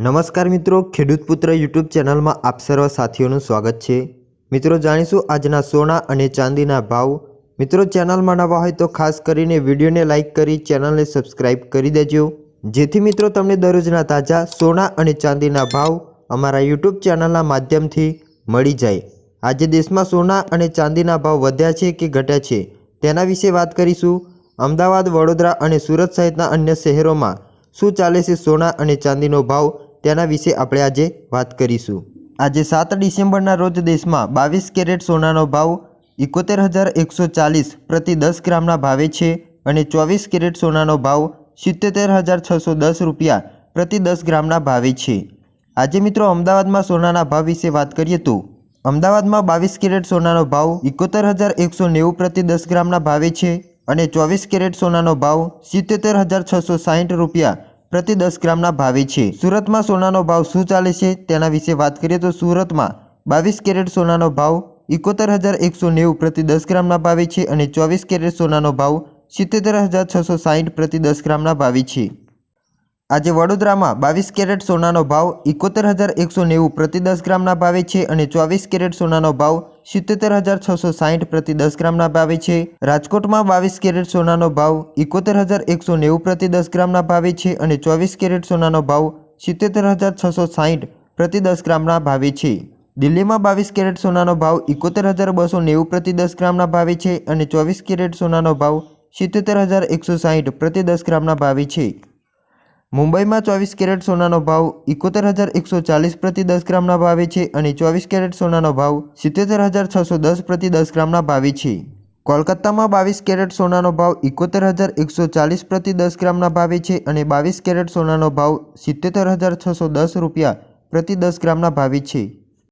નમસ્કાર મિત્રો, ખેડૂત પુત્ર યુટ્યુબ ચેનલમાં આપ સર્વ સાથીઓનું સ્વાગત છે। મિત્રો જાણીશું આજના સોના અને ચાંદીના ભાવ। મિત્રો ચેનલમાં નવા હોય તો ખાસ કરીને વિડીયોને લાઇક કરી ચેનલને સબસ્ક્રાઇબ કરી દેજો, જેથી મિત્રો તમને દરરોજના તાજા સોના અને ચાંદીના ભાવ અમારા યુટ્યુબ ચેનલના માધ્યમથી મળી જાય। આજે દેશમાં સોના અને ચાંદીના ભાવ વધ્યા છે કે ઘટ્યા છે તેના વિશે વાત કરીશું। અમદાવાદ, વડોદરા અને સુરત સહિતના અન્ય શહેરોમાં શું ચાલે છે સોના અને ચાંદીનો ભાવ તેના વિશે આપણે આજે વાત કરીશું। આજે 7 ડિસેમ્બરના રોજ દેશમાં 22 કેરેટ સોનાનો ભાવ 71,140 પ્રતિ 10 ગ્રામના ભાવે છે અને 24 કેરેટ સોનાનો ભાવ 77,610 રૂપિયા પ્રતિ 10 ગ્રામના ભાવે છે। આજે મિત્રો અમદાવાદમાં સોનાના ભાવ વિશે વાત કરીએ તો અમદાવાદમાં 22 કેરેટ સોનાનો ભાવ 71,190 પ્રતિ 10 ગ્રામના ભાવે છે અને 24 કેરેટ સોનાનો ભાવ 77,660 રૂપિયા પ્રતિ 10 ગ્રામના ભાવે છે। સુરતમાં સોનાનો ભાવ શું ચાલે છે તેના વિશે વાત કરીએ તો સુરતમાં 22 કેરેટ સોનાનો ભાવ 71,190 પ્રતિ 10 ગ્રામના ભાવે છે અને 24 કેરેટ સોનાનો ભાવ 77,660 પ્રતિ 10 ગ્રામના ભાવે છે। આજે વડોદરામાં 22 કેરેટ સોનાનો ભાવ 71,190 પ્રતિ 10 ગ્રામના ભાવે છે અને 24 કેરેટ સોનાનો ભાવ 77,660 પ્રતિ 10 ગ્રામના ભાવે છે। રાજકોટમાં 22 કેરેટ સોનાનો ભાવ 71,190 પ્રતિ 10 ગ્રામના ભાવે છે અને 24 કેરેટ સોનાનો ભાવ 77,660 પ્રતિ 10 ગ્રામના ભાવે છે। દિલ્હીમાં 22 કેરેટ સોનાનો ભાવ 71,290 પ્રતિ 10 ગ્રામના ભાવે છે અને 24 કેરેટ સોનાનો ભાવ 77,160 પ્રતિ 10 ગ્રામના ભાવે છે। મુંબઈમાં 24 કેરેટ સોનાનો ભાવ 71,140 પ્રતિ 10 ગ્રામના ભાવે છે અને 24 કેરેટ સોનાનો ભાવ 77,610 પ્રતિ 10 ગ્રામના ભાવે છે। કોલકાતામાં 22 કેરેટ સોનાનો ભાવ 71,140 પ્રતિ 10 ગ્રામના ભાવે છે અને 22 કેરેટ સોનાનો ભાવ 77,610 રૂપિયા પ્રતિ 10 ગ્રામના ભાવે છે।